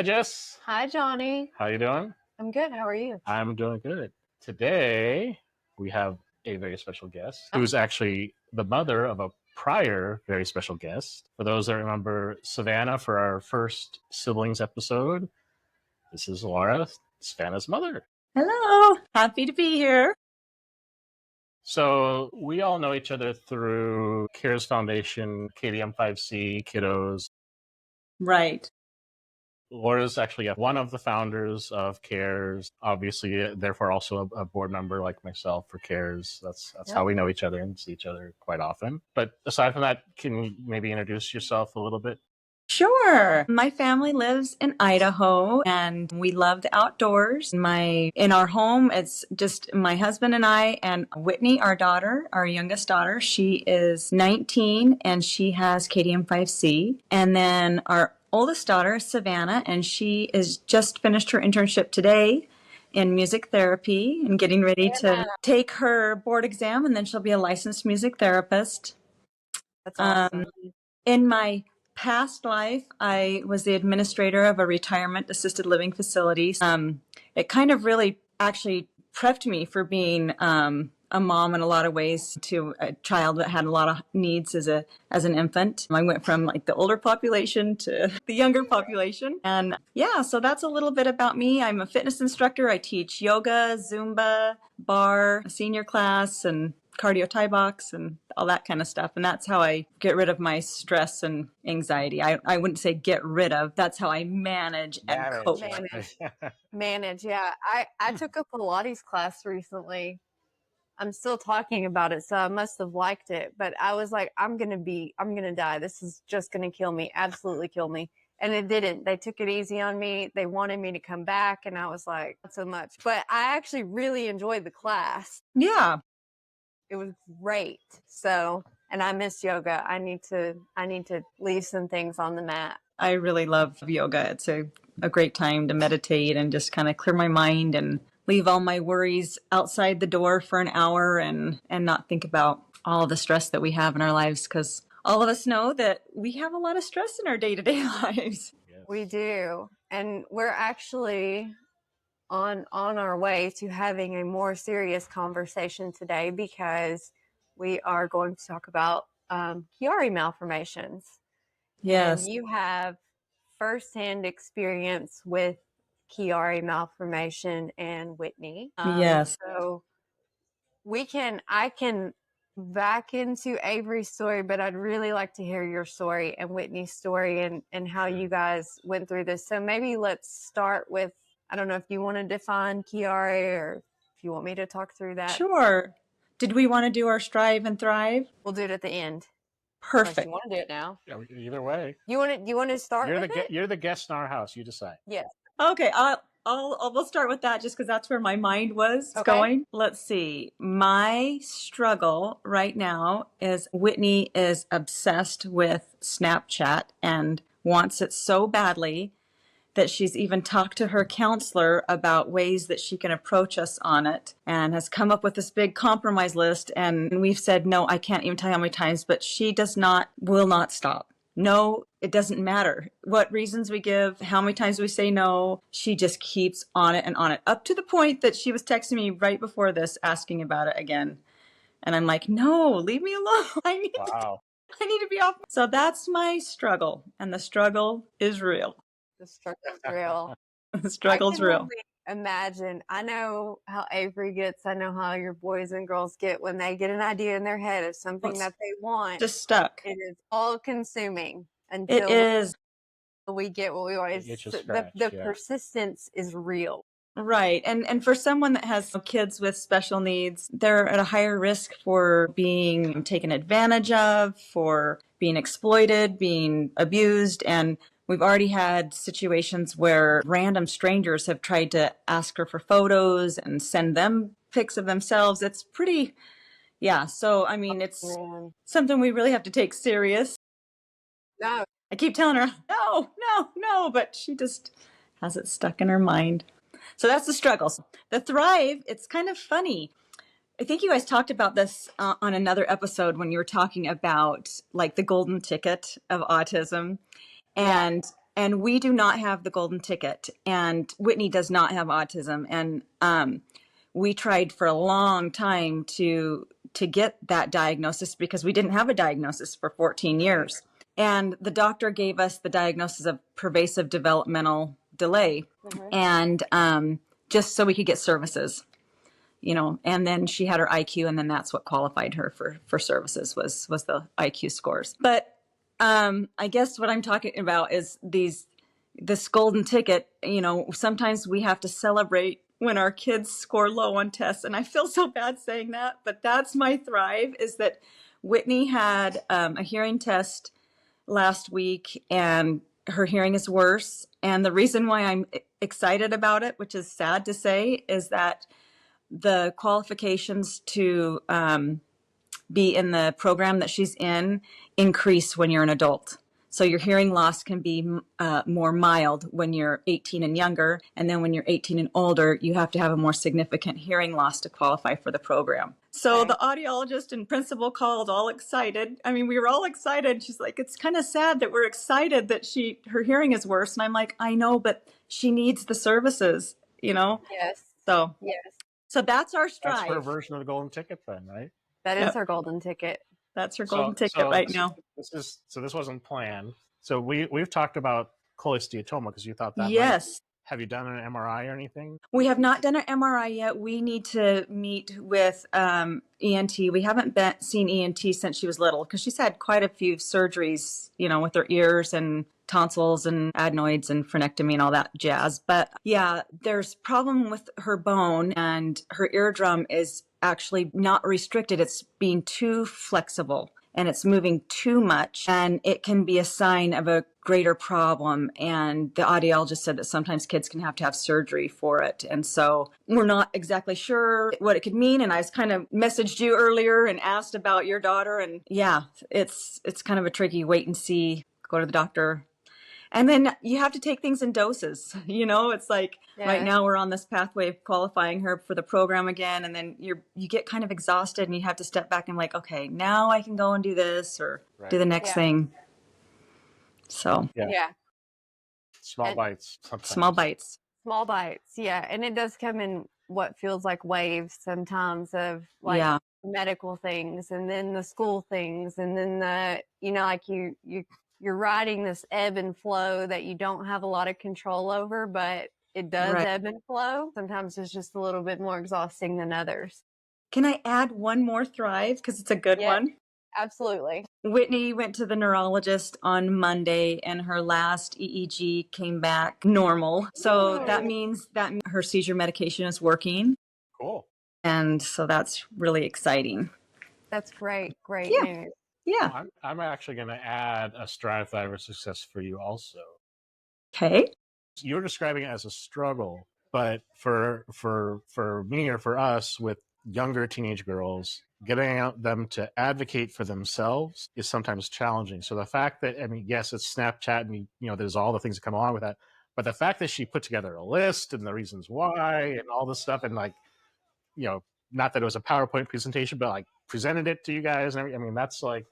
Hi, Jess. Hi, Joni. How you doing? I'm good. How are you? I'm doing good. Today, we have a very special guest who's actually the mother of a prior very special guest. For those that remember Savannah for our first siblings episode, this is Lara, Savannah's mother. Hello. Happy to be here. So we all know each other through CARES Foundation, KDM5C, Kiddos. Right. Laura's actually one of the founders of CARES, obviously, therefore also a board member like myself for CARES. That's how we know each other and see each other quite often. But aside from that, can you maybe introduce yourself a little bit? Sure. My family lives in Idaho and we love the outdoors. In our home, it's just my husband and I and Whitney, our daughter, our youngest daughter. She is 19 and she has KDM5C. And then our oldest daughter, Savannah, and she is just finished her internship today in music therapy and getting ready to take her board exam, and then she'll be a licensed music therapist. That's awesome. In my past life, I was the administrator of a retirement assisted living facility. It kind of really actually prepped me for being a mom in a lot of ways to a child that had a lot of needs as an infant. I went from like the older population to the younger population. And yeah, so that's a little bit about me. I'm a fitness instructor. I teach yoga, Zumba, bar, senior class, and cardio Thai box and all that kind of stuff. And that's how I get rid of my stress and anxiety. I wouldn't say get rid of. That's how I manage and cope. Manage. Yeah. I took a Pilates class recently. I'm still talking about it, so I must have liked it. But I was like, I'm going to die. This is just going to kill me, absolutely kill me. And it didn't. They took it easy on me. They wanted me to come back. And I was like, not so much. But I actually really enjoyed the class. Yeah. It was great. So, and I miss yoga. I need to leave some things on the mat. I really love yoga. It's a great time to meditate and just kind of clear my mind and leave all my worries outside the door for an hour and not think about all the stress that we have in our lives, because all of us know that we have a lot of stress in our day-to-day lives. Yes. We do. And we're actually on our way to having a more serious conversation today, because we are going to talk about Chiari malformations. Yes. And you have firsthand experience with Chiari malformation and Whitney. Yes. So I can back into Avery's story, but I'd really like to hear your story and Whitney's story and how you guys went through this. So maybe let's start with, I don't know if you want to define Chiari or if you want me to talk through that. Sure. Did we want to do our strive and thrive? We'll do it at the end. Perfect. Unless you want to do it now. Yeah, either way. You want to start with it? You're the guest in our house. You decide. Yes. Okay, we'll start with that just because that's where my mind was going. Let's see. My struggle right now is Whitney is obsessed with Snapchat and wants it so badly that she's even talked to her counselor about ways that she can approach us on it, and has come up with this big compromise list. And we've said, no, I can't even tell you how many times, but she will not stop. No, it doesn't matter what reasons we give, how many times we say no. She just keeps on it and on it, up to the point that she was texting me right before this asking about it again. And I'm like, no, leave me alone. I need to be off. So that's my struggle. And the struggle is real. The struggle's real. The struggle's real. Imagine. I know how Avery gets. I know how your boys and girls get when they get an idea in their head of something that they want. Just stuck. It is all consuming until we get what we want. The persistence is real. Right. And for someone that has kids with special needs, they're at a higher risk for being taken advantage of, for being exploited, being abused. And we've already had situations where random strangers have tried to ask her for photos and send them pics of themselves. It's pretty, yeah. So, I mean, it's something we really have to take serious. No. I keep telling her, no, but she just has it stuck in her mind. So that's the struggles. The thrive, it's kind of funny. I think you guys talked about this on another episode when you were talking about like the golden ticket of autism. And And we do not have the golden ticket, and Whitney does not have autism. And we tried for a long time to get that diagnosis because we didn't have a diagnosis for 14 years. And the doctor gave us the diagnosis of pervasive developmental delay, and just so we could get services, and then she had her IQ, and then that's what qualified her for services was the IQ scores. But I guess what I'm talking about is this golden ticket. Sometimes we have to celebrate when our kids score low on tests, and I feel so bad saying that, but that's my thrive, is that Whitney had a hearing test last week, and her hearing is worse. And the reason why I'm excited about it, which is sad to say, is that the qualifications to be in the program that she's in increase when you're an adult. So your hearing loss can be more mild when you're 18 and younger. And then when you're 18 and older, you have to have a more significant hearing loss to qualify for the program. So the audiologist and principal called all excited. I mean, we were all excited. She's like, it's kind of sad that we're excited that her hearing is worse. And I'm like, I know, but she needs the services, Yes. So, yes. So that's our strive. That's her version of the golden ticket then, right? That is her golden ticket. That's her golden ticket right now. This wasn't planned. So we've talked about cholesteatoma because you thought that. Yes. Have you done an MRI or anything? We have not done an MRI yet. We need to meet with ENT. We haven't seen ENT since she was little because she's had quite a few surgeries, with her ears and tonsils and adenoids and frenectomy and all that jazz. But yeah, there's problem with her bone, and her eardrum is actually not restricted. It's being too flexible and it's moving too much, and it can be a sign of a greater problem. And the audiologist said that sometimes kids can have to have surgery for it. And so we're not exactly sure what it could mean. And I was kind of messaged you earlier and asked about your daughter. And yeah, it's kind of a tricky wait and see, go to the doctor. And then you have to take things in doses. It's like right now we're on this pathway of qualifying her for the program again. And then you get kind of exhausted and you have to step back and like, okay, now I can go and do this or do the next thing. So, Small bites. Sometimes. Small bites. Small bites. Yeah. And it does come in what feels like waves sometimes of like medical things, and then the school things, and then like you're riding this ebb and flow that you don't have a lot of control over, but it does ebb and flow. Sometimes it's just a little bit more exhausting than others. Can I add one more thrive? Because it's a good one. Absolutely. Whitney went to the neurologist on Monday, and her last EEG came back normal. So that means that her seizure medication is working. Cool. And so that's really exciting. That's great. Great news. Yeah. Well, I'm actually going to add a strive thrive or success for you also. Okay. You're describing it as a struggle, but for me or for us with younger teenage girls, getting them to advocate for themselves is sometimes challenging. So the fact that, yes, it's Snapchat and, there's all the things that come along with that, but the fact that she put together a list and the reasons why and all this stuff and not that it was a PowerPoint presentation, but like presented it to you guys. And everything. That's like,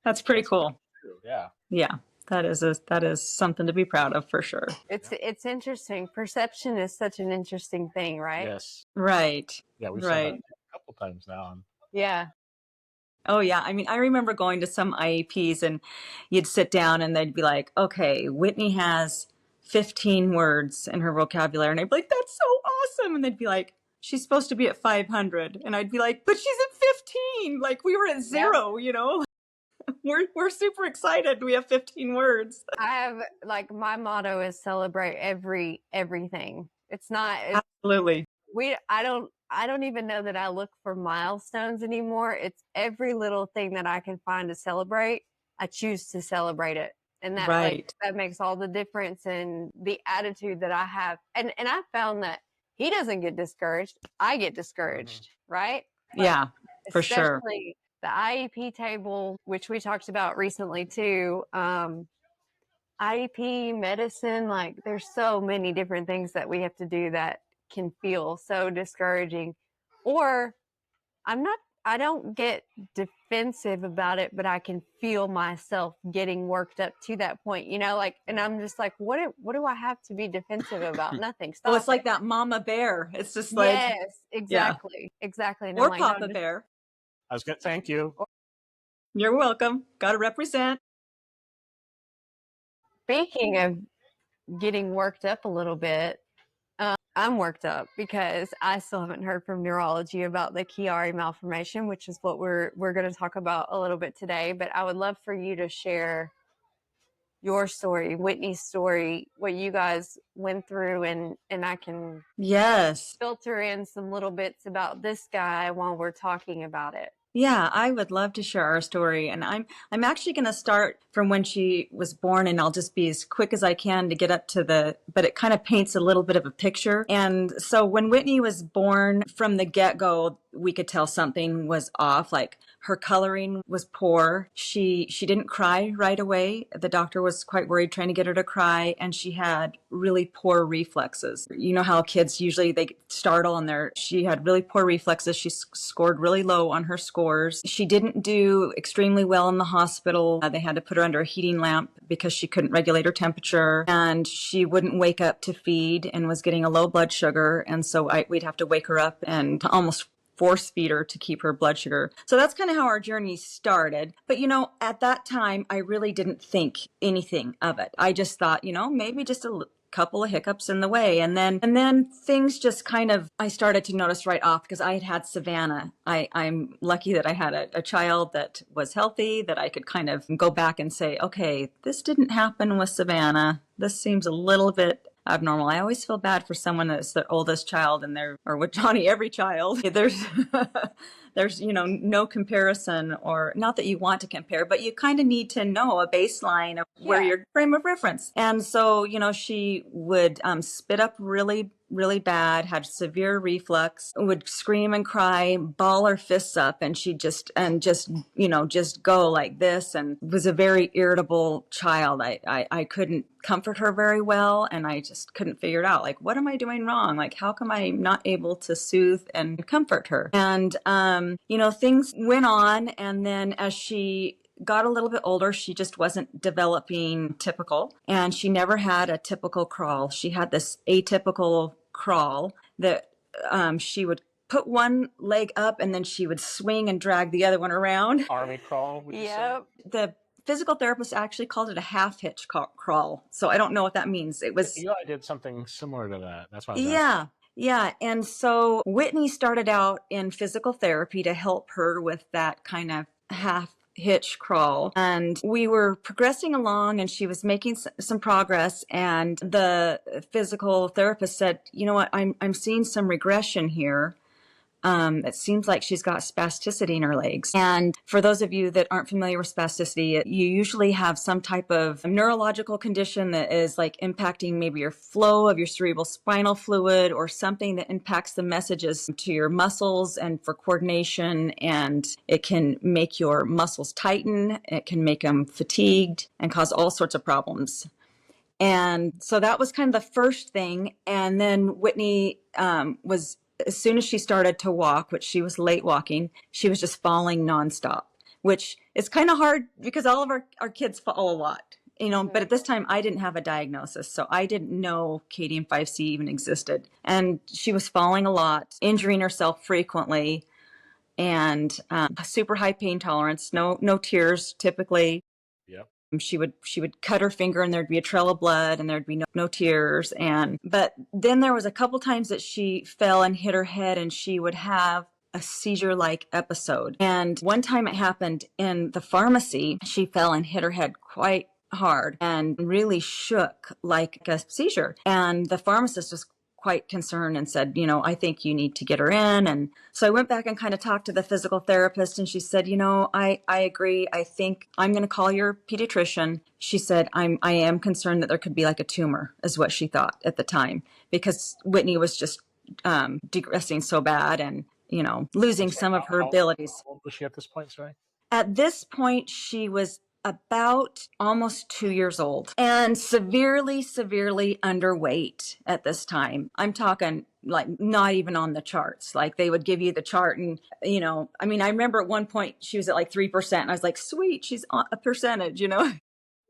that's pretty cool. Yeah. Yeah. That is something to be proud of for sure. It's interesting. Perception is such an interesting thing, right? Yes. Right. Yeah. We've said that a couple times now. Yeah. Oh yeah. I remember going to some IEPs and you'd sit down and they'd be like, okay, Whitney has 15 words in her vocabulary. And I'd be like, that's so awesome. And they'd be like, she's supposed to be at 500. And I'd be like, but she's at 15. Like we were at 0, We're super excited. We have 15 words. I have my motto is celebrate everything. It's not absolutely. I don't even know that I look for milestones anymore. It's every little thing that I can find to celebrate. I choose to celebrate it. And that that makes all the difference in the attitude that I have. And I found that he doesn't get discouraged. I get discouraged, right? Yeah, for sure. Especially the IEP table, which we talked about recently too. IEP, medicine, there's so many different things that we have to do that can feel so discouraging. Or I'm I don't get defensive about it, but I can feel myself getting worked up to that point, you know, like, and I'm just like, what do I have to be defensive about? Nothing. Stop. Well, it's like that mama bear. It's just like, yes, exactly. Yeah. Exactly. And or I'm like, Papa no, Bear. I was good. Thank you. You're welcome. Got to represent. Speaking of getting worked up a little bit, I'm worked up because I still haven't heard from neurology about the Chiari malformation, which is what we're going to talk about a little bit today. But I would love for you to share your story, Whitney's story, what you guys went through, and I can filter in some little bits about this guy while we're talking about it. Yeah, I would love to share our story. And I'm actually going to start from when she was born, and I'll just be as quick as I can to get up to but it kind of paints a little bit of a picture. And so when Whitney was born, from the get-go, we could tell something was off. Like, her coloring was poor. She didn't cry right away. The doctor was quite worried trying to get her to cry, and she had really poor reflexes. You know how kids usually they startle and she had really poor reflexes. She scored really low on her scores. She didn't do extremely well in the hospital. They had to put her under a heating lamp because she couldn't regulate her temperature, and she wouldn't wake up to feed and was getting a low blood sugar. And so we'd have to wake her up and almost force feed her to keep her blood sugar. So that's kind of how our journey started. But, you know, at that time, I really didn't think anything of it. I just thought, you know, maybe just a couple of hiccups in the way. And then things just kind of, I started to notice right off, because I had Savannah. I'm lucky that I had a child that was healthy, that I could kind of go back and say, okay, this didn't happen with Savannah. This seems a little bit abnormal. I always feel bad for someone that's the oldest child or with Joni, every child. There's, you know, no comparison, or not that you want to compare, but you kind of need to know a baseline of where your frame of reference. And so, you know, she would spit up really, really bad, had severe reflux, would scream and cry, ball her fists up, and she'd just go like this, and was a very irritable child. I couldn't comfort her very well, and I just couldn't figure it out. Like, what am I doing wrong? Like, how come I'm not able to soothe and comfort her? And, you know, things went on, and then as she got a little bit older, she just wasn't developing typical, and she never had a typical crawl. She had this atypical crawl that she would put one leg up and then she would swing and drag the other one around. Army crawl, would you say? The physical therapist actually called it a half hitch crawl. So I don't know what that means. It was. I did something similar to that. That's why I was asking. Yeah. And so Whitney started out in physical therapy to help her with that kind of half hitch crawl, and we were progressing along, and she was making some progress, and the physical therapist said, you know what, I'm seeing some regression here. It seems like she's got spasticity in her legs. And for those of you that aren't familiar with spasticity, you usually have some type of neurological condition that is like impacting maybe your flow of your cerebral spinal fluid, or something that impacts the messages to your muscles and for coordination. And it can make your muscles tighten. It can make them fatigued and cause all sorts of problems. And so that was kind of the first thing. And then Whitney as soon as she started to walk, which she was late walking, she was just falling nonstop, which is kind of hard because all of our kids fall a lot, you know, but at this time I didn't have a diagnosis. So I didn't know KDM5C even existed. And she was falling a lot, injuring herself frequently, and super high pain tolerance, no tears typically. Yep. She would cut her finger and there'd be a trail of blood and there'd be no tears. But then there was a couple times that she fell and hit her head and she would have a seizure-like episode. And one time it happened in the pharmacy. She fell and hit her head quite hard and really shook like a seizure. And the pharmacist was quite concerned and said, you know, I think you need to get her in. And so I went back and kind of talked to the physical therapist, and she said, you know, I agree. I think I'm going to call your pediatrician. She said, I am concerned that there could be like a tumor, is what she thought at the time, because Whitney was just digressing so bad and, you know, losing some of her abilities. How old was she at this point, sorry? At this point, she was about almost 2 years old and severely underweight at this time. I'm talking like not even on the charts. Like they would give you the chart and, I mean, I remember at one point she was at like 3% and I was like, sweet, she's on a percentage,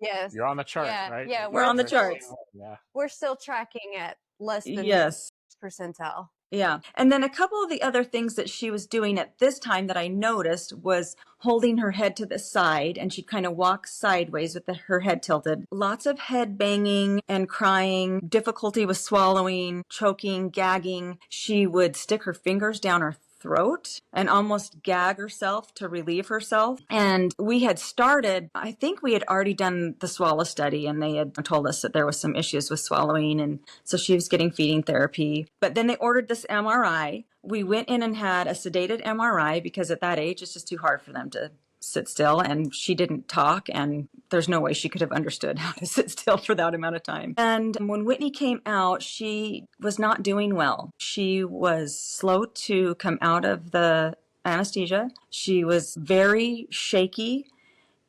Yes. You're on the chart, Yeah, right? yeah, We're on the still, charts. Yeah. we're still tracking at less than Yes. percentile. Yeah. And then a couple of the other things that she was doing at this time that I noticed was holding her head to the side, and she'd kind of walk sideways with her head tilted. Lots of head banging and crying, difficulty with swallowing, choking, gagging. She would stick her fingers down her throat and almost gag herself to relieve herself. And we had started, I think we had already done the swallow study, and they had told us that there was some issues with swallowing. And so she was getting feeding therapy. But then they ordered this MRI. We went in and had a sedated MRI because at that age, it's just too hard for them to sit still, and she didn't talk, and there's no way she could have understood how to sit still for that amount of time. And when Whitney came out, she was not doing well. She was slow to come out of the anesthesia. She was very shaky.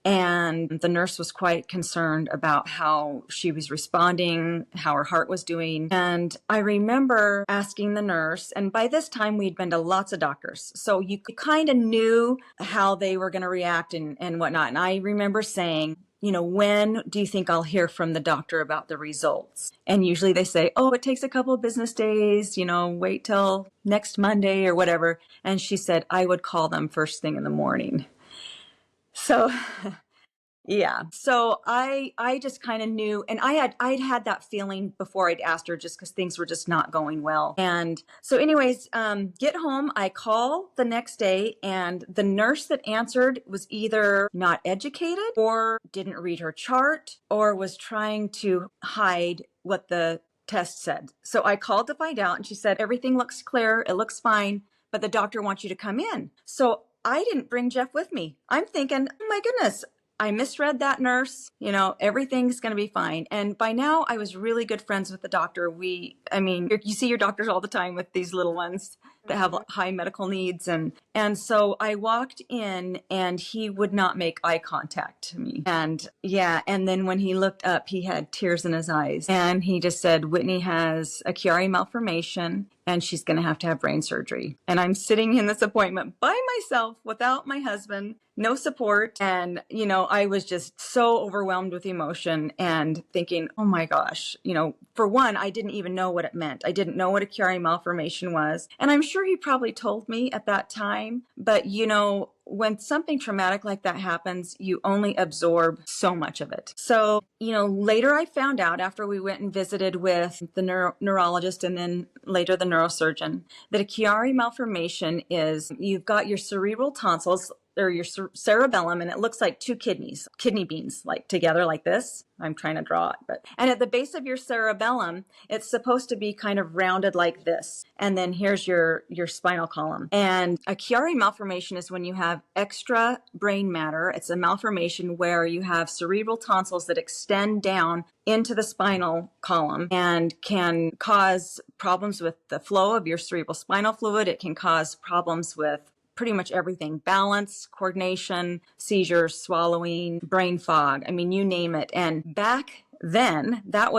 And the nurse was quite concerned about how she was responding, how her heart was doing. And I remember asking the nurse, and by this time we'd been to lots of doctors, so you kind of knew how they were going to react and whatnot. And I remember saying, when do you think I'll hear from the doctor about the results? And usually they say, oh, it takes a couple of business days, wait till next Monday or whatever. And she said, I would call them first thing in the morning. So, yeah. So I just kind of knew, and I'd had that feeling before I'd asked her, just because things were just not going well. And so anyways, get home, I call the next day, and the nurse that answered was either not educated or didn't read her chart or was trying to hide what the test said. So I called to find out, and she said, everything looks clear. It looks fine, but the doctor wants you to come in. So I didn't bring Jeff with me. I'm thinking, oh my goodness, I misread that nurse. Everything's going to be fine. And by now I was really good friends with the doctor. You see your doctors all the time with these little ones that have high medical needs. And so I walked in and he would not make eye contact to me. And then when he looked up, he had tears in his eyes, and he just said, Whitney has a Chiari Malformation and she's going to have brain surgery. And I'm sitting in this appointment by myself without my husband, no support. And, I was just so overwhelmed with emotion and thinking, oh my gosh, for one, I didn't even know what it meant. I didn't know what a Chiari Malformation was. And I'm sure he probably told me at that time, but when something traumatic like that happens, you only absorb so much of it. So, later I found out after we went and visited with the neurologist and then later the neurosurgeon that a Chiari Malformation is you've got your cerebral tonsils or your cerebellum, and it looks like two kidney beans, like together like this. I'm trying to draw it, and at the base of your cerebellum, it's supposed to be kind of rounded like this. And then here's your spinal column. And a Chiari Malformation is when you have extra brain matter. It's a malformation where you have cerebral tonsils that extend down into the spinal column and can cause problems with the flow of your cerebral spinal fluid. It can cause problems with pretty much everything: balance, coordination, seizures, swallowing, brain fog. I mean, you name it. And back then, there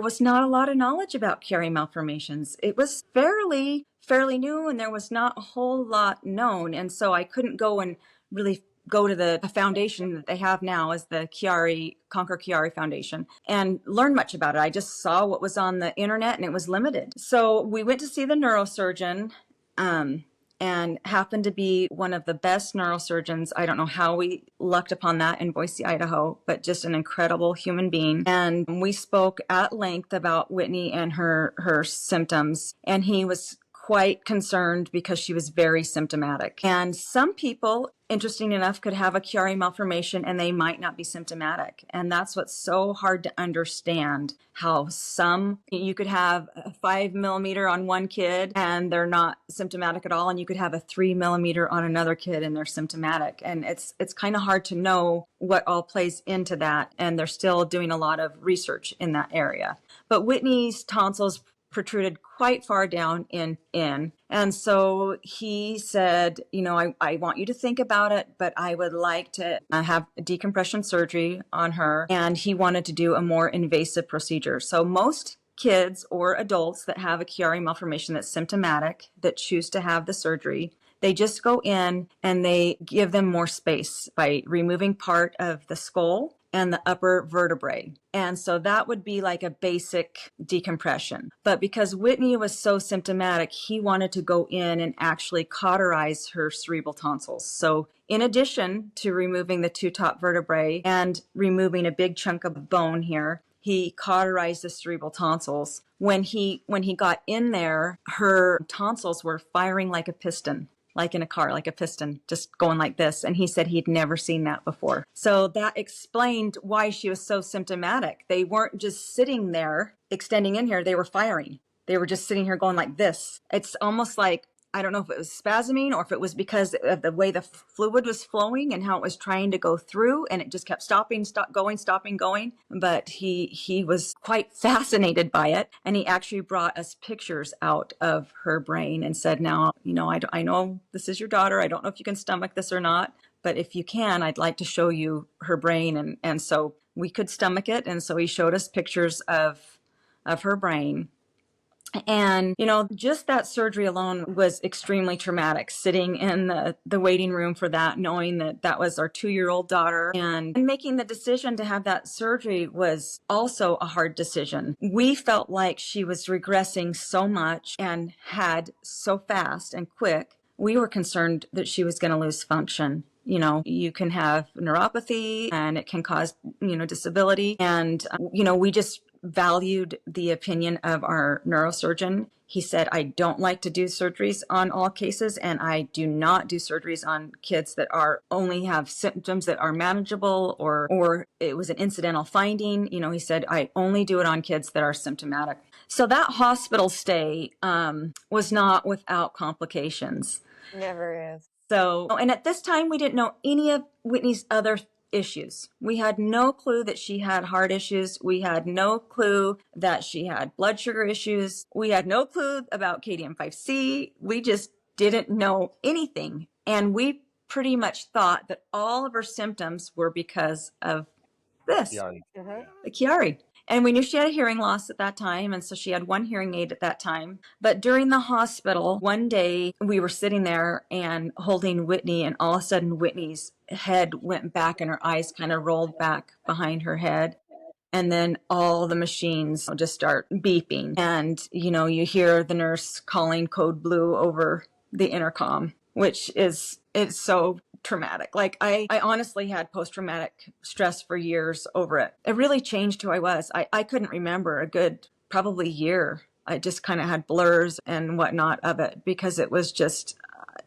was not a lot of knowledge about Chiari Malformations. It was fairly new, and there was not a whole lot known. And so I couldn't go and really go to the foundation that they have now as the Conquer Chiari Foundation and learn much about it. I just saw what was on the internet, and it was limited. So we went to see the neurosurgeon, and happened to be one of the best neurosurgeons. I don't know how we lucked upon that in Boise, Idaho, but just an incredible human being. And we spoke at length about Whitney and her symptoms. And he was quite concerned because she was very symptomatic. And some people, interesting enough, could have a Chiari Malformation and they might not be symptomatic. And that's what's so hard to understand, how you could have a 5 millimeter on one kid and they're not symptomatic at all. And you could have a 3 millimeter on another kid and they're symptomatic. And it's kind of hard to know what all plays into that. And they're still doing a lot of research in that area. But Whitney's tonsils protruded quite far down in. And so he said, I want you to think about it, but I would like to have decompression surgery on her. And he wanted to do a more invasive procedure. So most kids or adults that have a Chiari malformation that's symptomatic that choose to have the surgery, they just go in and they give them more space by removing part of the skull and the upper vertebrae. And so that would be like a basic decompression. But because Whitney was so symptomatic, he wanted to go in and actually cauterize her cerebral tonsils. So in addition to removing the 2 top vertebrae and removing a big chunk of bone here, he cauterized the cerebral tonsils. When he got in there, her tonsils were firing like a piston, like in a car, like a piston, just going like this. And he said he'd never seen that before. So that explained why she was so symptomatic. They weren't just sitting there extending in here, they were firing. They were just sitting here going like this. It's almost like, I don't know if it was spasming or if it was because of the way the fluid was flowing and how it was trying to go through, and it just kept stopping, going. But he was quite fascinated by it, and he actually brought us pictures out of her brain and said, now, I know this is your daughter. I don't know if you can stomach this or not, but if you can, I'd like to show you her brain. And so we could stomach it. And so he showed us pictures of her brain. And, just that surgery alone was extremely traumatic, sitting in the waiting room for that, knowing that that was our 2-year-old daughter. And making the decision to have that surgery was also a hard decision. We felt like she was regressing so much and had so fast and quick. We were concerned that she was going to lose function. You can have neuropathy and it can cause, disability. And, we just valued the opinion of our neurosurgeon. He said, I don't like to do surgeries on all cases, and I do not do surgeries on kids that only have symptoms that are manageable or it was an incidental finding. He said, I only do it on kids that are symptomatic. So that hospital stay was not without complications. Never is. So, and at this time, we didn't know any of Whitney's other issues. We had no clue that she had heart issues. We had no clue that she had blood sugar issues. We had no clue about KDM5C. We just didn't know anything. And we pretty much thought that all of her symptoms were because of this, the Chiari. And we knew she had a hearing loss at that time, and so she had 1 hearing aid at that time. But during the hospital, one day we were sitting there and holding Whitney, and all of a sudden Whitney's head went back and her eyes kind of rolled back behind her head. And then all the machines just start beeping. And, you hear the nurse calling code blue over the intercom, which it's so traumatic. Like I honestly had post-traumatic stress for years over it. It really changed who I was. I couldn't remember a good probably year. I just kind of had blurs and whatnot of it because it was just,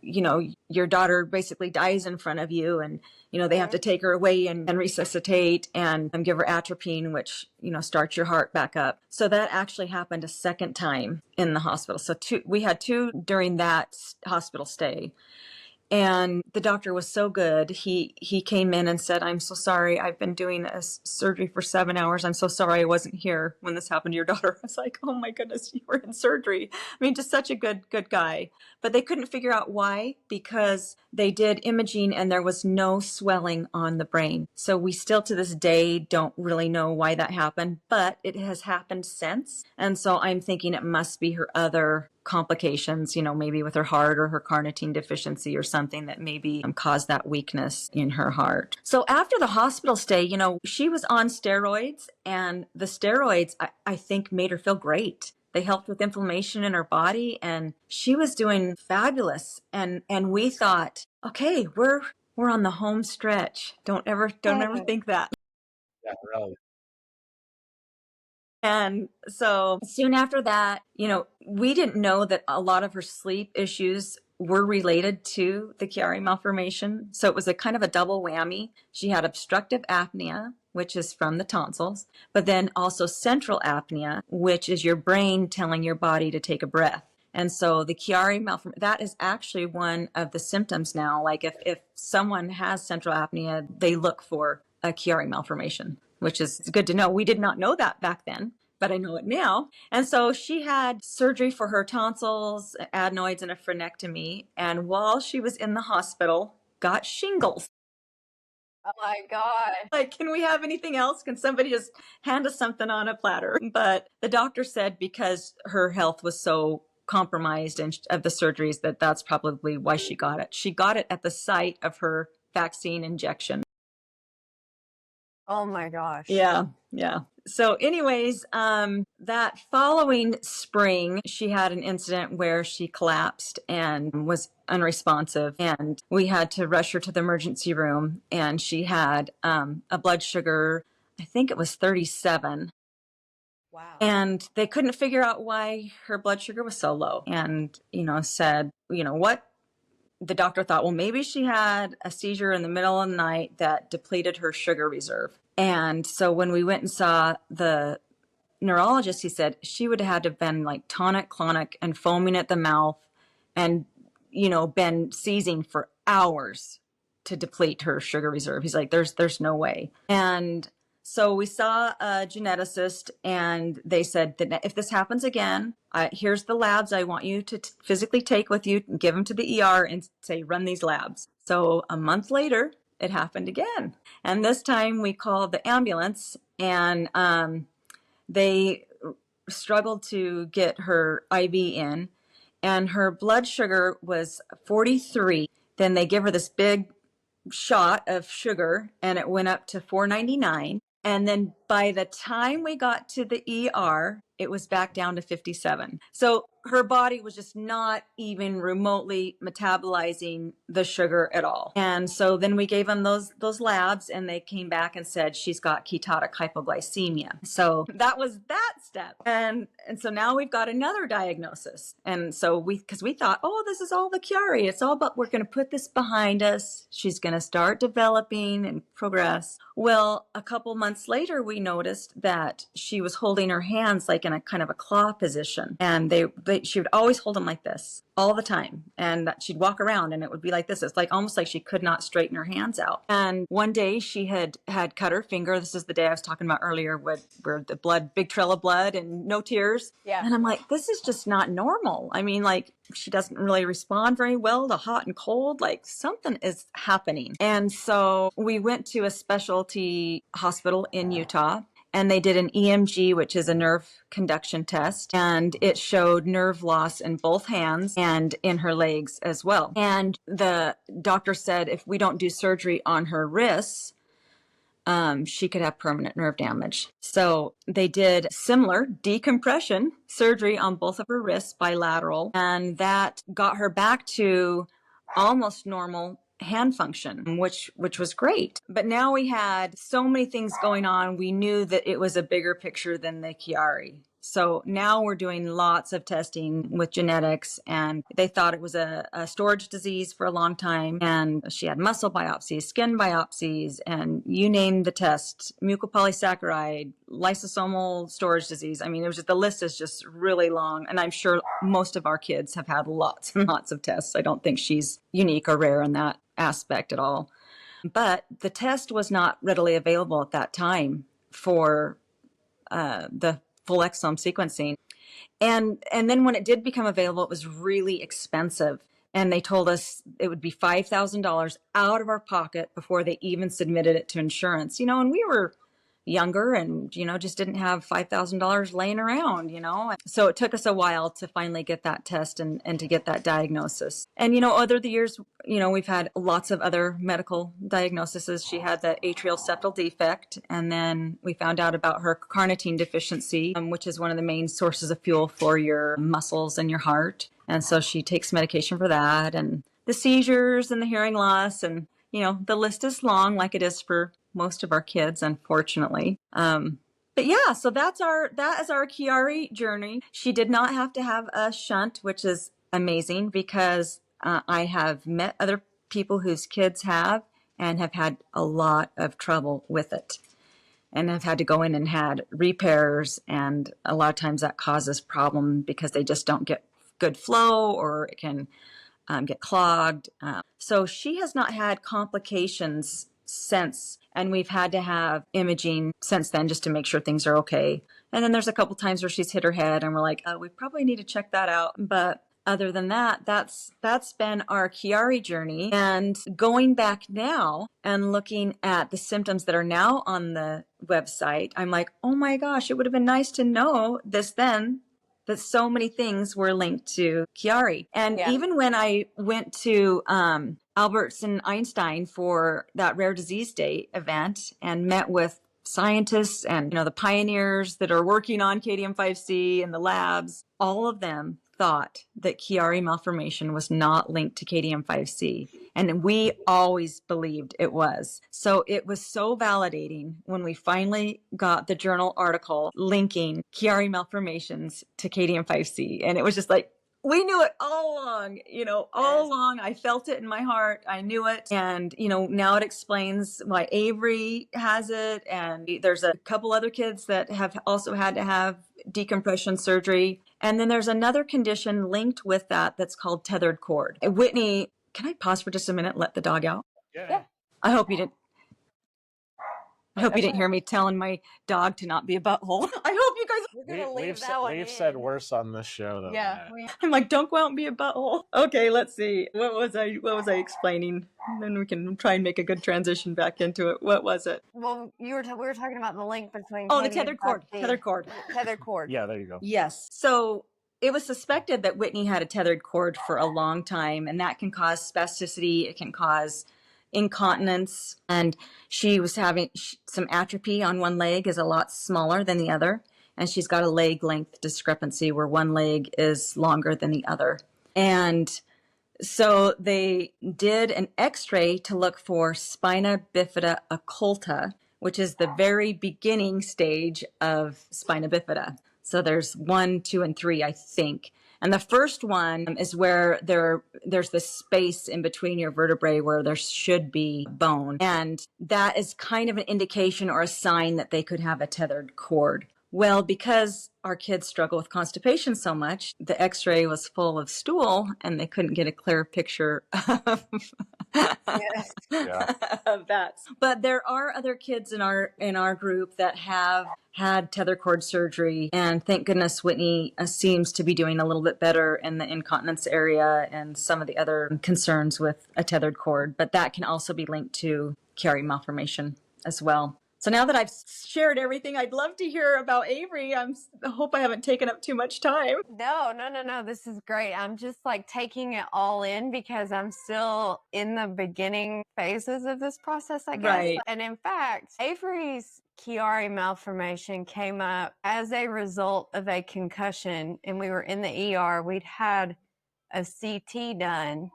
your daughter basically dies in front of you and, they have to take her away and resuscitate and give her atropine, which, starts your heart back up. So that actually happened a second time in the hospital. So we had 2 during that hospital stay. And the doctor was so good. He came in and said, I'm so sorry. I've been doing a surgery for 7 hours. I'm so sorry I wasn't here when this happened to your daughter. I was like, oh my goodness, you were in surgery. I mean, just such a good guy. But they couldn't figure out why, because they did imaging and there was no swelling on the brain. So we still to this day don't really know why that happened, but it has happened since. And so I'm thinking it must be her other complications, maybe with her heart or her carnitine deficiency or something that maybe caused that weakness in her heart. So after the hospital stay, she was on steroids, and the steroids, I think, made her feel great. They helped with inflammation in her body, and she was doing fabulous. And we thought, okay, we're on the home stretch. Don't ever think that. Yeah, really. And so soon after that, we didn't know that a lot of her sleep issues were related to the Chiari malformation. So it was a kind of a double whammy. She had obstructive apnea, which is from the tonsils, but then also central apnea, which is your brain telling your body to take a breath. And so the Chiari malformation, that is actually one of the symptoms now. Like if someone has central apnea, they look for a Chiari malformation, which is good to know. We did not know that back then, but I know it now. And so she had surgery for her tonsils, adenoids, and a frenectomy. And while she was in the hospital, got shingles. Oh my God. Like, can we have anything else? Can somebody just hand us something on a platter? But the doctor said because her health was so compromised and of the surgeries that that's probably why she got it. She got it at the site of her vaccine injection. Oh my gosh. Yeah, yeah. So anyways, that following spring, she had an incident where she collapsed and was unresponsive, and we had to rush her to the emergency room, and she had a blood sugar, I think it was 37. Wow. And they couldn't figure out why her blood sugar was so low, and, said, what? The doctor thought, well, maybe she had a seizure in the middle of the night that depleted her sugar reserve. And so when we went and saw the neurologist, he said she would have had to have been like tonic, clonic, and foaming at the mouth and, been seizing for hours to deplete her sugar reserve. He's like, there's no way. And so we saw a geneticist, and they said that if this happens again, here's the labs I want you to physically take with you and give them to the ER and say, run these labs. So a month later, it happened again. And this time we called the ambulance, and they struggled to get her IV in, and her blood sugar was 43. Then they give her this big shot of sugar, and it went up to 499. And then by the time we got to the ER, it was back down to 57. So her body was just not even remotely metabolizing the sugar at all. And so then we gave them those labs, and they came back and said she's got ketotic hypoglycemia. So that was that step. And so now we've got another diagnosis. And so because we thought, oh, this is all the Chiari. It's all about, we're going to put this behind us. She's going to start developing and progress. Well, a couple months later, we noticed that she was holding her hands like in a kind of a claw position. And she would always hold them like this all the time. And she'd walk around and it would be like this. It's like almost like she could not straighten her hands out. And one day she had cut her finger. This is the day I was talking about earlier where the blood, big trail of blood and no tears. Yeah. And I'm like, this is just not normal. I mean, like, she doesn't really respond very well to hot and cold. Like, something is happening. And so we went to a specialty hospital in Utah, and they did an EMG, which is a nerve conduction test, and it showed nerve loss in both hands and in her legs as well. And the doctor said if we don't do surgery on her wrists, she could have permanent nerve damage. So they did similar decompression surgery on both of her wrists, bilateral, and that got her back to almost normal hand function, which was great. But now we had so many things going on, we knew that it was a bigger picture than the Chiari. So now we're doing lots of testing with genetics, and they thought it was a storage disease for a long time. And she had muscle biopsies, skin biopsies, and you name the test, mucopolysaccharide, lysosomal storage disease. I mean, the list is just really long. And I'm sure most of our kids have had lots and lots of tests. I don't think she's unique or rare in that aspect at all. But the test was not readily available at that time for the full exome sequencing. And then when it did become available, it was really expensive. And they told us it would be $5,000 out of our pocket before they even submitted it to insurance, and we were younger and, just didn't have $5,000 laying around, So it took us a while to finally get that test and to get that diagnosis. And, over the years, we've had lots of other medical diagnoses. She had the atrial septal defect, and then we found out about her carnitine deficiency, which is one of the main sources of fuel for your muscles and your heart. And so she takes medication for that, and the seizures and the hearing loss, and, the list is long, like it is for most of our kids, unfortunately. But yeah, so that is our Chiari journey. She did not have to have a shunt, which is amazing because I have met other people whose kids have and have had a lot of trouble with it, and have had to go in and had repairs. And a lot of times that causes problem because they just don't get good flow, or it can get clogged. So she has not had complications since, and we've had to have imaging since then just to make sure things are okay. And then there's a couple times where she's hit her head and we're like, we probably need to check that out. But other than that, that's been our Chiari journey. And going back now and looking at the symptoms that are now on the website, I'm like, oh my gosh, it would have been nice to know this then, that so many things were linked to Chiari. And even when I went to Alberts and Einstein for that Rare Disease Day event and met with scientists and the pioneers that are working on KDM5C and the labs, all of them thought that Chiari malformation was not linked to KDM5C. And we always believed it was. So it was so validating when we finally got the journal article linking Chiari malformations to KDM5C. And it was just like, we knew it all along, all along. I felt it in my heart. I knew it. And, now it explains why Avery has it. And there's a couple other kids that have also had to have decompression surgery. And then there's another condition linked with that that's called tethered cord. Whitney, can I pause for just a minute and let the dog out? Yeah. I hope you didn't hear me telling my dog to not be a butthole. I hope you guys. We're gonna leave that one. We've said worse on this show, though. Yeah. I'm like, don't go out and be a butthole. Okay, let's see. What was I explaining? And then we can try and make a good transition back into it. What was it? Well, we were talking about the link between. Oh, the tethered cord. Tethered cord. Tethered cord. Yeah, there you go. Yes. So it was suspected that Whitney had a tethered cord for a long time, and that can cause spasticity. It can cause incontinence, and she was having some atrophy on one leg, is a lot smaller than the other, and she's got a leg length discrepancy where one leg is longer than the other. And so they did an x-ray to look for spina bifida occulta, which is the very beginning stage of spina bifida. So there's 1, 2, and 3, I think. And the first one is where there's this space in between your vertebrae where there should be bone. And that is kind of an indication or a sign that they could have a tethered cord. Well, because our kids struggle with constipation so much, the x-ray was full of stool and they couldn't get a clear picture of, of that. But there are other kids in our group that have had tether cord surgery, and thank goodness Whitney seems to be doing a little bit better in the incontinence area and some of the other concerns with a tethered cord, but that can also be linked to Chiari malformation as well. So now that I've shared everything, I'd love to hear about Avery. I hope I haven't taken up too much time. No. This is great. I'm just taking it all in because I'm still in the beginning phases of this process, I guess. Right. And in fact, Avery's Chiari malformation came up as a result of a concussion, and we were in the ER. We'd had a CT done.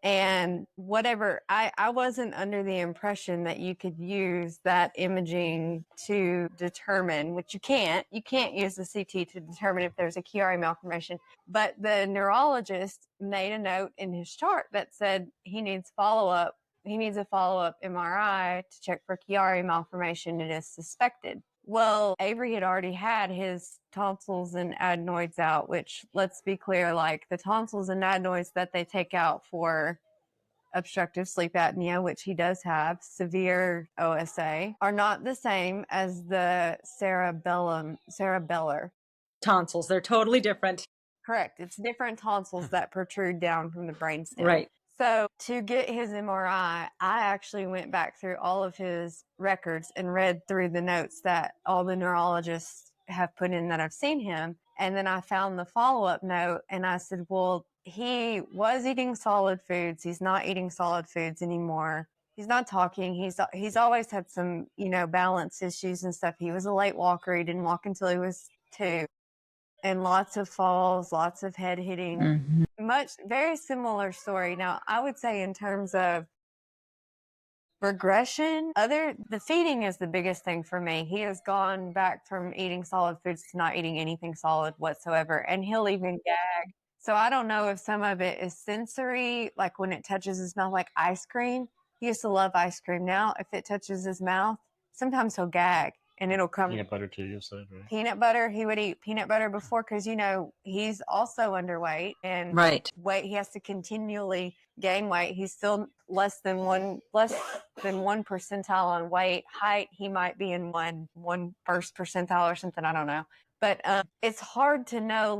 And whatever, I wasn't under the impression that you could use that imaging to determine, which you can't use the CT to determine if there's a Chiari malformation. But the neurologist made a note in his chart that said he needs follow-up. He needs a follow-up MRI to check for Chiari malformation. It is suspected. Well, Avery had already had his tonsils and adenoids out, which, let's be clear, the tonsils and adenoids that they take out for obstructive sleep apnea, which he does have, severe OSA, are not the same as the cerebellar tonsils. They're totally different. Correct. It's different tonsils that protrude down from the brainstem. Right. So to get his MRI, I actually went back through all of his records and read through the notes that all the neurologists have put in that I've seen him. And then I found the follow-up note and I said, well, he was eating solid foods. He's not eating solid foods anymore. He's not talking. He's always had some, balance issues and stuff. He was a late walker. He didn't walk until he was 2. And lots of falls, lots of head hitting. Mm-hmm. Very similar story. Now, I would say in terms of regression, the feeding is the biggest thing for me. He has gone back from eating solid foods to not eating anything solid whatsoever. And he'll even gag. So I don't know if some of it is sensory, like when it touches his mouth, like ice cream. He used to love ice cream. Now, if it touches his mouth, sometimes he'll gag. And it'll come. Peanut butter too, you said, right? Peanut butter. He would eat peanut butter before because, he's also underweight and right. He has to continually gain weight. He's still less than one percentile on weight. Height, he might be in one first percentile or something. I don't know. But it's hard to know,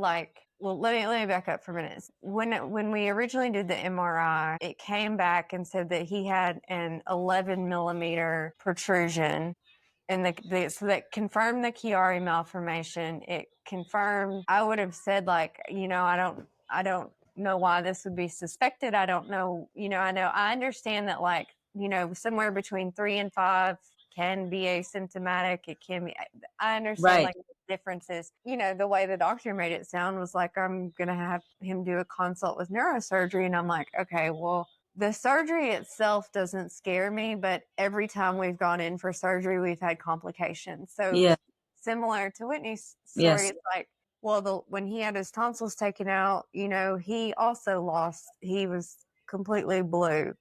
Well, let me back up for a minute. When we originally did the MRI, it came back and said that he had an 11 millimeter protrusion, and so that confirmed the Chiari malformation. It confirmed. I would have said, like, I don't know why this would be suspected. I don't know. I understand that, like, somewhere between 3 and 5 can be asymptomatic. It can be. I understand, like, the differences. The way the doctor made it sound was like, I'm gonna have him do a consult with neurosurgery, and I'm like, okay, well, the surgery itself doesn't scare me, but every time we've gone in for surgery, we've had complications. So similar to Whitney's story, it's like, well, when he had his tonsils taken out, he also he was completely blue.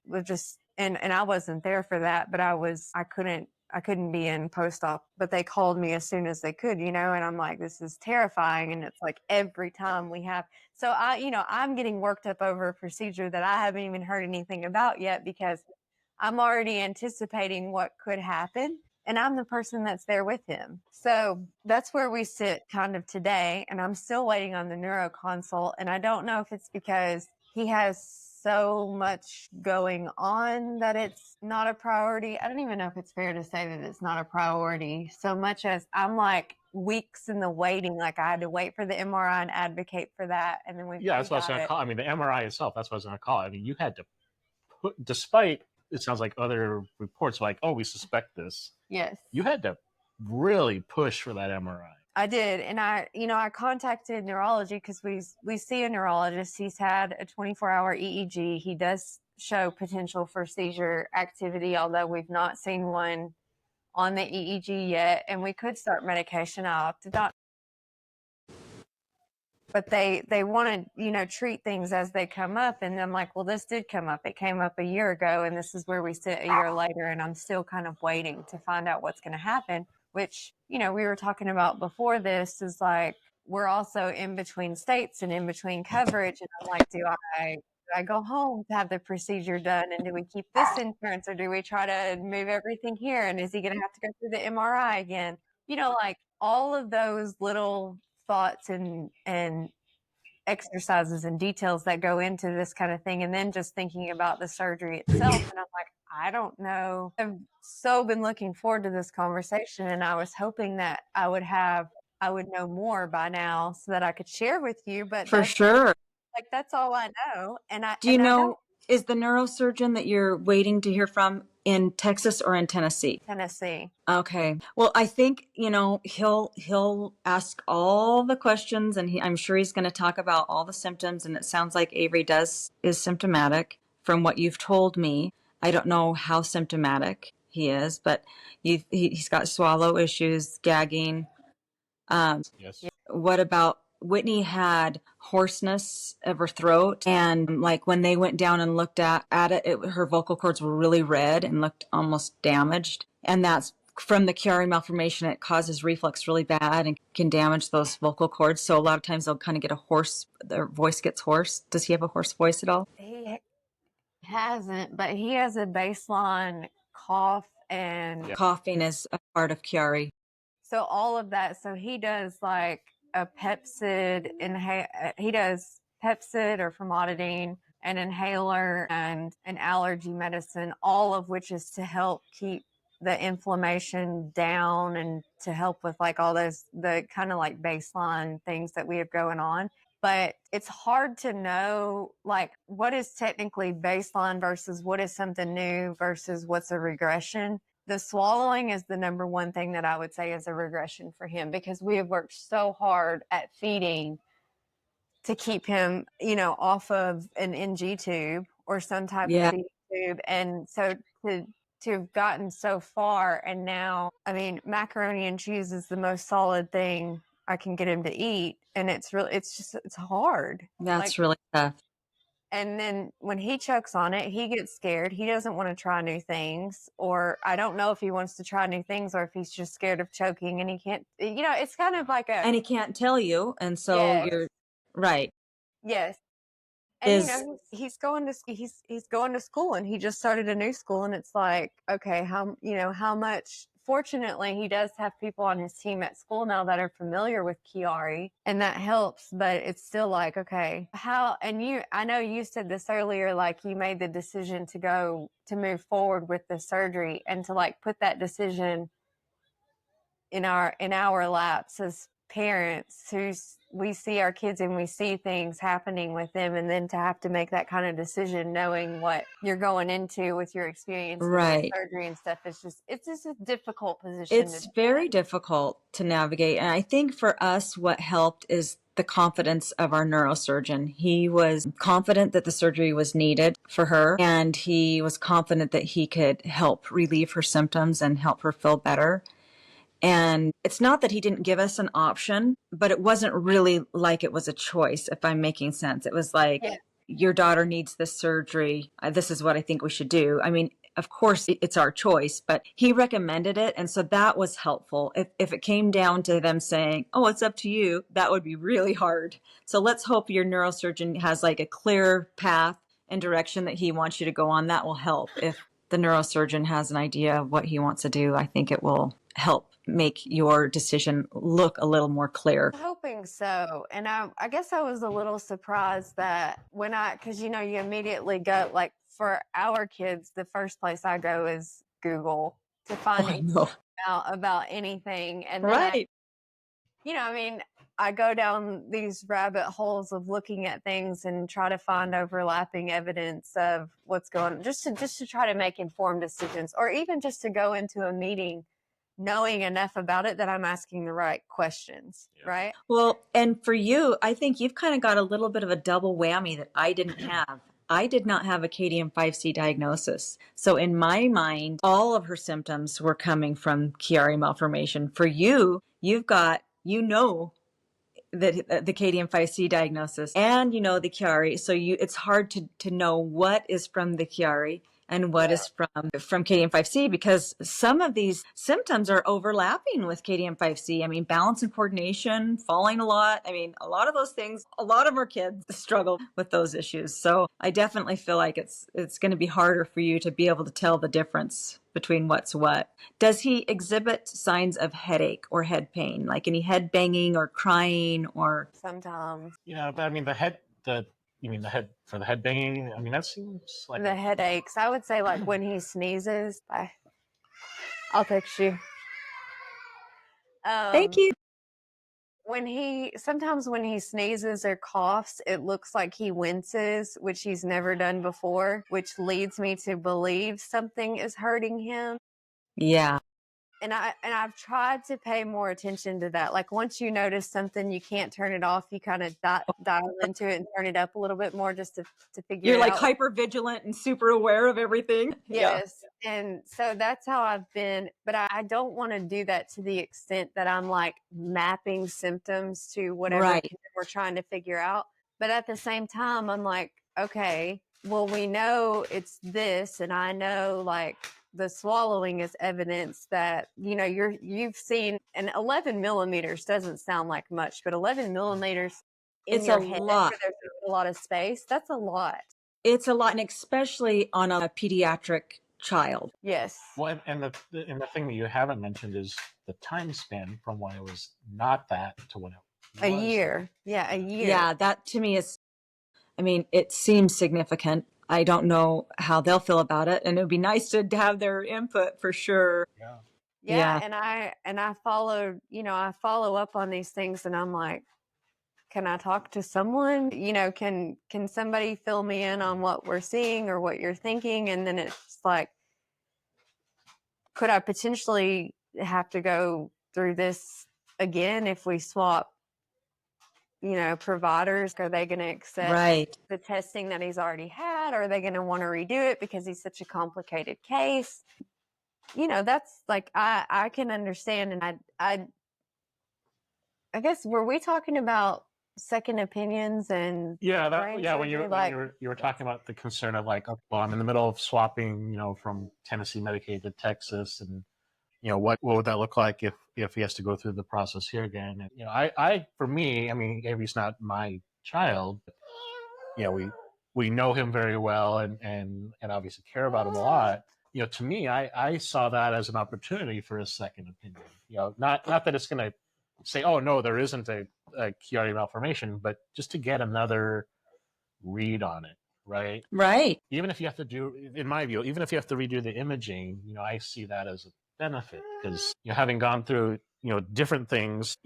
And I wasn't there for that, but I couldn't be in post-op, but they called me as soon as they could, and I'm like, this is terrifying. And it's like every time we have, so I'm getting worked up over a procedure that I haven't even heard anything about yet, because I'm already anticipating what could happen, and I'm the person that's there with him. So that's where we sit kind of today. And I'm still waiting on the neuro consult. And I don't know if it's because he has so much going on that it's not a priority. I don't even know if it's fair to say that it's not a priority so much as I'm like weeks in the waiting. Like, I had to wait for the MRI and advocate for that. And then that's what I was going to call. I mean, the MRI itself, that's what I was going to call. I mean, you had to put, despite it sounds like other reports like, oh, we suspect this. Yes. You had to really push for that MRI. I did. And I contacted neurology because we see a neurologist. He's had a 24-hour EEG. He does show potential for seizure activity, although we've not seen one on the EEG yet. And we could start medication. I opted not. But they want to, treat things as they come up. And I'm like, well, this did come up. It came up a year ago, and this is where we sit a year later. And I'm still kind of waiting to find out what's going to happen, which, we were talking about before this is like, we're also in between states and in between coverage. And I'm like, do I go home to have the procedure done? And do we keep this insurance, or do we try to move everything here? And is he going to have to go through the MRI again? Like all of those little thoughts and exercises and details that go into this kind of thing. And then just thinking about the surgery itself. And I'm like, I don't know. I've so been looking forward to this conversation, and I was hoping that I would know more by now so that I could share with you. But For sure. Like, that's all I know. And do you know, is the neurosurgeon that you're waiting to hear from in Texas or in Tennessee? Tennessee. Okay. Well, I think, he'll ask all the questions, and I'm sure he's going to talk about all the symptoms. And it sounds like Avery is symptomatic from what you've told me. I don't know how symptomatic he is, but he's got swallow issues, gagging. Yes. What about Whitney had hoarseness of her throat, and like when they went down and looked at it, her vocal cords were really red and looked almost damaged. And that's from the Chiari malformation. It causes reflux really bad and can damage those vocal cords. So a lot of times they'll kind of get their voice gets hoarse. Does he have a hoarse voice at all? He hasn't, but he has a baseline cough, and coughing is a part of Chiari. So all of that. So he does like a Pepsid he does Pepsid or famotidine, an inhaler, and an allergy medicine, all of which is to help keep the inflammation down and to help with like all the kind of like baseline things that we have going on. But it's hard to know like what is technically baseline versus what is something new versus what's a regression. The swallowing is the number one thing that I would say is a regression for him, because we have worked so hard at feeding to keep him, off of an NG tube or some type of feeding tube. And so to have gotten so far, and now, I mean, macaroni and cheese is the most solid thing I can get him to eat. And it's hard. That's really tough. And then when he chokes on it, he gets scared. He doesn't want to try new things, or I don't know if he wants to try new things or if he's just scared of choking and he can't, it's kind of like and he can't tell you. And so you're right. Yes. And he's going to school, and he just started a new school, and it's like, okay, how much fortunately, he does have people on his team at school now that are familiar with Chiari, and that helps. But it's still like, okay, how? And I know you said this earlier, like you made the decision to move forward with the surgery and to like put that decision in our laps as parents we see our kids and we see things happening with them, and then to have to make that kind of decision knowing what you're going into with your experience with surgery and stuff, it's just a difficult position. It's very difficult to navigate. And I think for us, what helped is the confidence of our neurosurgeon. He was confident that the surgery was needed for her, and he was confident that he could help relieve her symptoms and help her feel better. And it's not that he didn't give us an option, but it wasn't really like it was a choice, if I'm making sense. It was like, your daughter needs this surgery. This is what I think we should do. I mean, of course, it's our choice, but he recommended it. And so that was helpful. If it came down to them saying, oh, it's up to you, that would be really hard. So let's hope your neurosurgeon has like a clear path and direction that he wants you to go on. That will help. If the neurosurgeon has an idea of what he wants to do, I think it will help make your decision look a little more clear. I'm hoping so. And I guess I was a little surprised that because you immediately go, like, for our kids, the first place I go is Google to find out about anything. And then I go down these rabbit holes of looking at things and try to find overlapping evidence of what's going on, just to try to make informed decisions, or even just to go into a meeting knowing enough about it that I'm asking the right questions, right? Well, and for you, I think you've kind of got a little bit of a double whammy that I didn't have. I did not have a KDM5C diagnosis. So in my mind, all of her symptoms were coming from Chiari malformation. For you, you've got, the KDM5C diagnosis and the Chiari. So it's hard to know what is from the Chiari and what is from KDM5C, because some of these symptoms are overlapping with KDM5C. I mean, balance and coordination, falling a lot. I mean, a lot of those things, a lot of our kids struggle with those issues. So I definitely feel like it's going to be harder for you to be able to tell the difference between what's what. Does he exhibit signs of headache or head pain, like any head banging or crying or? Sometimes. Yeah, but I mean, you mean the head for the head banging? I mean, that seems like the headaches. I would say like when he sneezes. I'll text you. Thank you. Sometimes when he sneezes or coughs, it looks like he winces, which he's never done before, which leads me to believe something is hurting him. Yeah. And I've tried to pay more attention to that. Like once you notice something, you can't turn it off. You kind of dial into it and turn it up a little bit more just to figure You're it like out. Hyper vigilant and super aware of everything. Yes. Yeah. And so that's how I've been. But I don't want to do that to the extent that I'm like mapping symptoms to whatever we're trying to figure out. But at the same time, I'm like, okay, well, we know it's this. And I know like the swallowing is evidence that, you've seen, and 11 millimeters doesn't sound like much, but 11 millimeters in your head, lot. where there's a lot of space, that's a lot. It's a lot, and especially on a pediatric child. Yes. Well, and the thing that you haven't mentioned is the time span from when it was not that to when it was. A year. Yeah, a year. Yeah, that to me is, I mean, it seems significant. I don't know how they'll feel about it, and it would be nice to have their input for sure. Yeah. And I follow up on these things, and I'm like, can I talk to someone? Can somebody fill me in on what we're seeing or what you're thinking? And then it's like, could I potentially have to go through this again if we swap, providers? Are they going to accept the testing that he's already had? Or are they going to want to redo it because he's such a complicated case? That's like, I can understand. And I guess, were we talking about second opinions and when you were talking about the concern of like, well, I'm in the middle of swapping, from Tennessee Medicaid to Texas, and what would that look like if he has to go through the process here again? And I for me, I mean, Avery's not my child, but, we know him very well and obviously care about him a lot. to me, I saw that as an opportunity for a second opinion. Not that it's going to say, oh no, there isn't a Chiari malformation, but just to get another read on it, right? Right. Even if you have to do, in my view, even if you have to redo the imaging, I see that as a benefit because having gone through different things,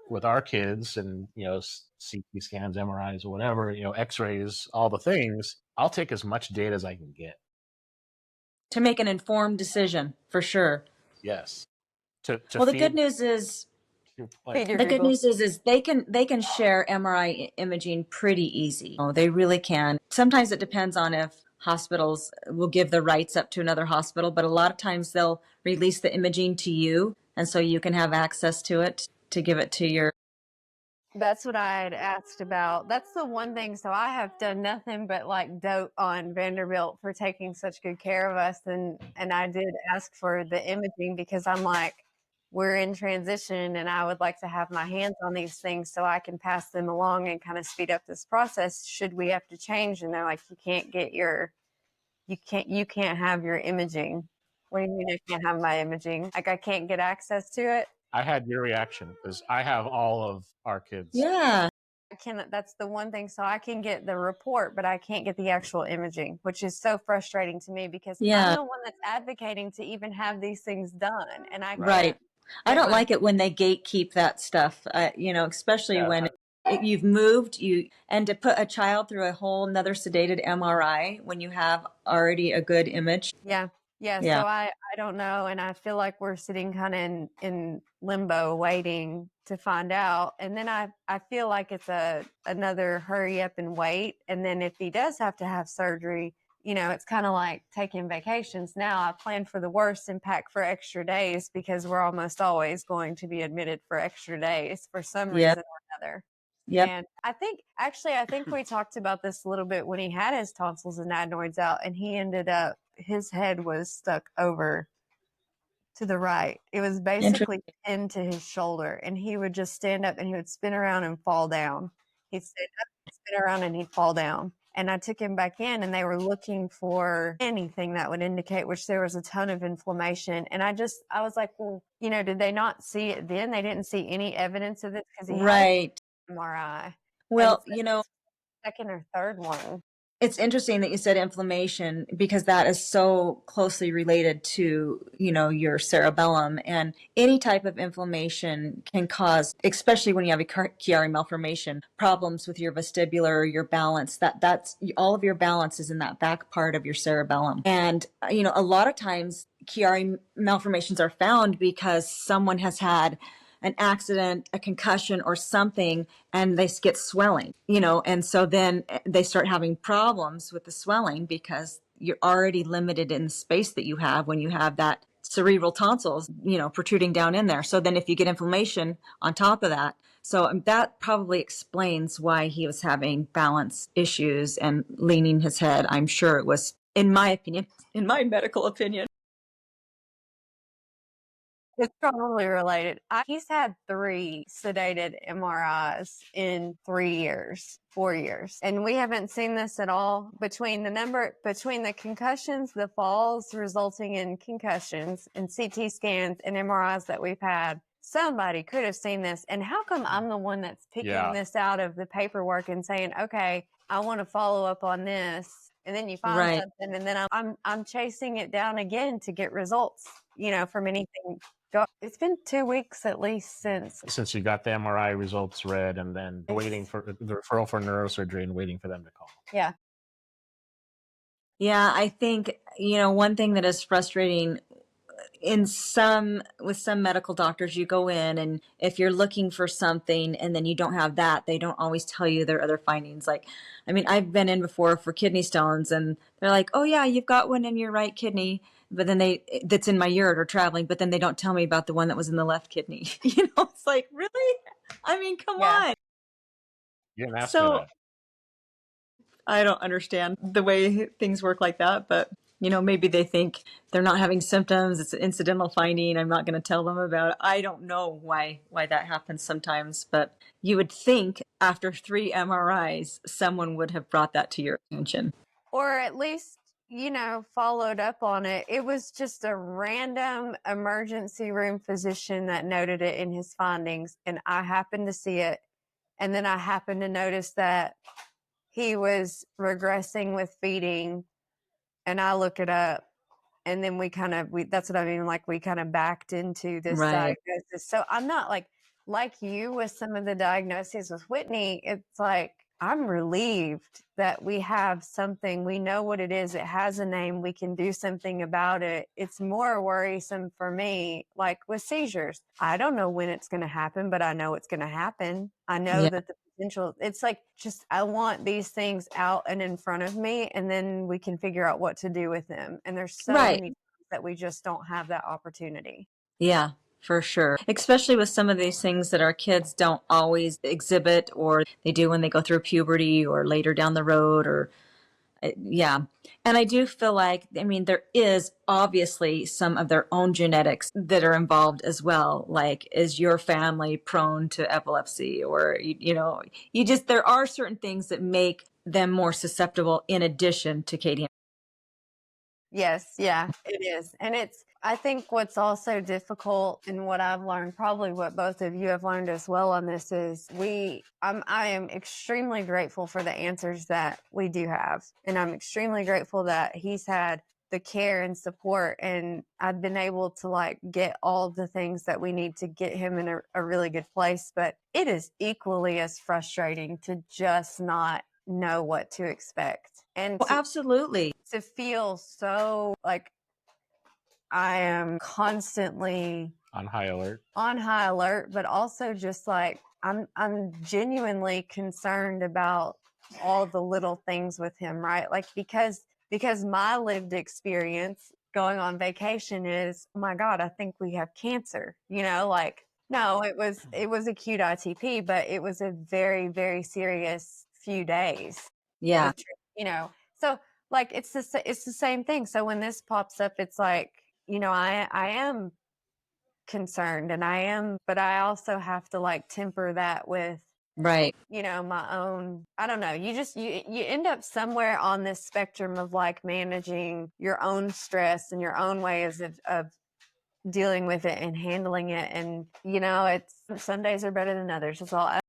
with our kids and CT scans, MRIs, or whatever, X-rays, all the things, I'll take as much data as I can get to make an informed decision, for sure. Yes. Well, the good news is they can share MRI imaging pretty easy. Oh, they really can. Sometimes it depends on if hospitals will give the rights up to another hospital, but a lot of times they'll release the imaging to you, and so you can have access to it to give it to your. That's what I had asked about. That's the one thing. So I have done nothing but like dote on Vanderbilt for taking such good care of us. And I did ask for the imaging because I'm like, we're in transition and I would like to have my hands on these things so I can pass them along and kind of speed up this process should we have to change. And they're like, you can't have your imaging. What do you mean I can't have my imaging? Like I can't get access to it? I had your reaction because I have all of our kids. Yeah. That's the one thing. So I can get the report, but I can't get the actual imaging, which is so frustrating to me because I'm the one that's advocating to even have these things done. And I right. I don't like it when they gatekeep that stuff, especially when you've moved and to put a child through a whole another sedated MRI when you have already a good image. Yeah. So I don't know. And I feel like we're sitting kind of in limbo waiting to find out. And then I feel like it's another hurry up and wait. And then if he does have to have surgery, it's kind of like taking vacations. Now I plan for the worst and pack for extra days because we're almost always going to be admitted for extra days for some reason or another. Yep. And I think we talked about this a little bit when he had his tonsils and adenoids out and he ended up, his head was stuck over to the right. It was basically pinned to his shoulder and he would just stand up and he would spin around and fall down. He'd stand up, spin around and he'd fall down. And I took him back in and they were looking for anything that would indicate, which there was a ton of inflammation. And I was like, well, did they not see it then? They didn't see any evidence of it because he had MRI. Well, second or third one. It's interesting that you said inflammation because that is so closely related to, your cerebellum, and any type of inflammation can cause, especially when you have a Chiari malformation, problems with your vestibular, your balance. That's all of your balance is in that back part of your cerebellum. And, a lot of times Chiari malformations are found because someone has had an accident, a concussion or something, and they get swelling, and so then they start having problems with the swelling because you're already limited in the space that you have when you have that cerebral tonsils, protruding down in there. So then if you get inflammation on top of that, so that probably explains why he was having balance issues and leaning his head. I'm sure it was, in my medical opinion. It's probably related. He's had 3 sedated MRIs in 4 years. And we haven't seen this at all between the concussions, the falls resulting in concussions and CT scans and MRIs that we've had. Somebody could have seen this. And how come I'm the one that's picking this out of the paperwork and saying, okay, I want to follow up on this. And then you find something and then I'm chasing it down again to get results, from anything. It's been 2 weeks at least since you got the MRI results read and then waiting for the referral for neurosurgery and waiting for them to call. Yeah. Yeah, I think, one thing that is frustrating with some medical doctors, you go in and if you're looking for something and then you don't have that, they don't always tell you their other findings. Like, I've been in before for kidney stones and they're like, oh yeah, you've got one in your right kidney, but then that's in my ureter traveling, but then they don't tell me about the one that was in the left kidney. It's like, really? Come on. You didn't ask me that. I don't understand the way things work like that, but maybe they think they're not having symptoms. It's an incidental finding. I'm not going to tell them about it. I don't know why that happens sometimes, but you would think after 3 MRIs, someone would have brought that to your attention. Or at least, followed up on it, it was just a random emergency room physician that noted it in his findings, and I happened to see it. And then I happened to notice that he was regressing with feeding, and I look it up. And then that's what I mean. Like, we kind of backed into this Right. diagnosis. So I'm not like you with some of the diagnoses with Whitney. It's like, I'm relieved that we have something. We know what it is. It has a name. We can do something about it. It's more worrisome for me, like with seizures. I don't know when it's going to happen, but I know it's going to happen. I know Yeah. that the potential, it's like, just, I want these things out and in front of me, and then we can figure out what to do with them. And there's so Right. many times that we just don't have that opportunity. Yeah, for sure. Especially with some of these things that our kids don't always exhibit, or they do when they go through puberty or later down the road, or yeah. And I do feel like, I mean, there is obviously some of their own genetics that are involved as well. Like, is your family prone to epilepsy, or, there are certain things that make them more susceptible in addition to KDM. Yes, yeah, it is. And I think what's also difficult, and what I've learned, probably what both of you have learned as well on this, is I am extremely grateful for the answers that we do have. And I'm extremely grateful that he's had the care and support, and I've been able to get all the things that we need to get him in a really good place. But it is equally as frustrating to just not know what to expect. And Well, absolutely. to feel so like I am constantly On high alert, but also just like I'm genuinely concerned about all the little things with him, right? Like, because my lived experience going on vacation is, oh my God, I think we have cancer, like, no, it was acute ITP, but it was a very, very serious few days. Yeah. So like, it's the same thing. So when this pops up, it's like, I am concerned, but I also have to temper that with, Right. my own, I don't know. You end up somewhere on this spectrum of managing your own stress and your own ways of dealing with it and handling it. And, it's some days are better than others. That's all.